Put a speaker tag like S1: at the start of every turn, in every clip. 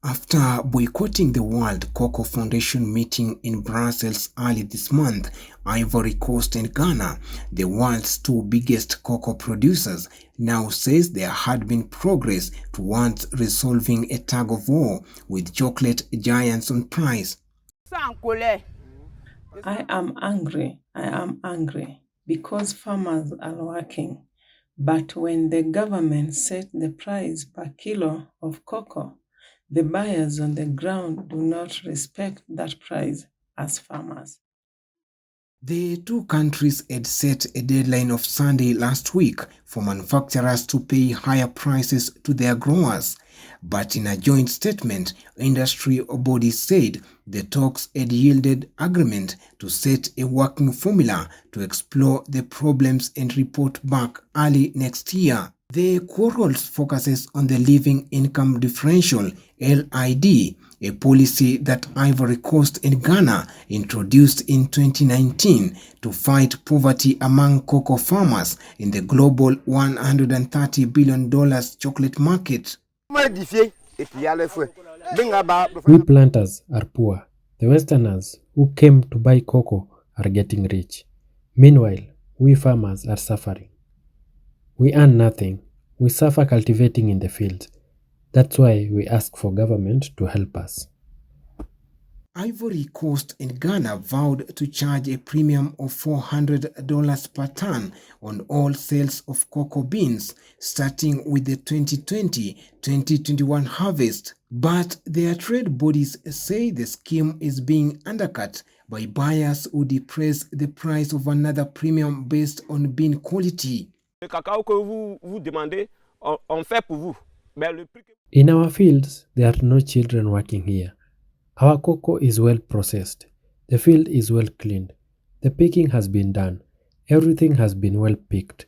S1: After boycotting the World Cocoa Foundation meeting in Brussels early this month, Ivory Coast and Ghana, the world's two biggest cocoa producers, now says there had been progress towards resolving a tug-of-war with chocolate giants on price.
S2: I am angry because farmers are working. But when the government set the price per kilo of cocoa, the buyers on the ground do not respect that price as farmers.
S1: The two countries had set a deadline of Sunday last week for manufacturers to pay higher prices to their growers. But in a joint statement, industry bodies said the talks had yielded agreement to set a working formula to explore the problems and report back early next year. The quarrel focuses on the Living Income Differential (LID), a policy that Ivory Coast and Ghana introduced in 2019 to fight poverty among cocoa farmers in the global $130 billion chocolate market.
S3: We planters are poor. The Westerners who came to buy cocoa are getting rich. Meanwhile, we farmers are suffering. We earn nothing. We suffer cultivating in the fields. That's why we ask for government to help us.
S1: Ivory Coast and Ghana vowed to charge a premium of $400 per ton on all sales of cocoa beans, starting with the 2020-2021 harvest. But their trade bodies say the scheme is being undercut by buyers who depress the price of another premium based on bean quality.
S3: In our fields, there are no children working here. Our cocoa is well processed. The field is well cleaned. The picking has been done. Everything has been well picked.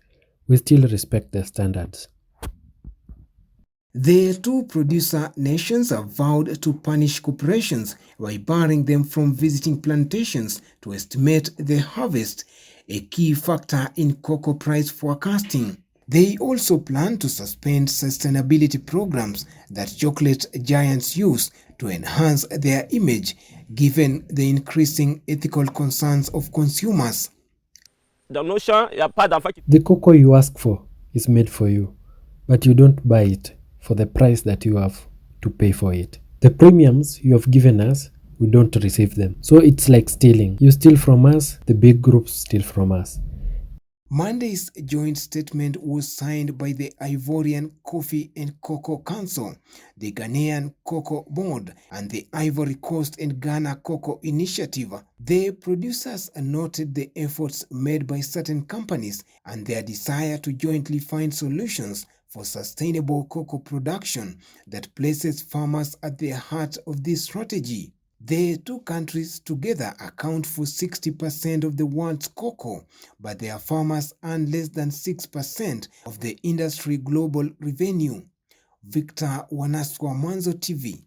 S3: We still respect the standards.
S1: The two producer nations have vowed to punish corporations by barring them from visiting plantations to estimate the harvest, a key factor in cocoa price forecasting. They also plan to suspend sustainability programs that chocolate giants use to enhance their image, given the increasing ethical concerns of consumers.
S3: The cocoa you ask for is made for you, but you don't buy it for the price that you have to pay for it. The premiums you have given us, we don't receive them. So it's like stealing. You steal from us, the big groups steal from us.
S1: Monday's joint statement was signed by the Ivorian Coffee and Cocoa Council, the Ghanaian Cocoa Board, and the Ivory Coast and Ghana Cocoa Initiative. The producers noted the efforts made by certain companies and their desire to jointly find solutions for sustainable cocoa production that places farmers at the heart of this strategy. The two countries together account for 60% of the world's cocoa, but their farmers earn less than 6% of the industry global revenue. Victor Wanaswa, Mwanzo TV.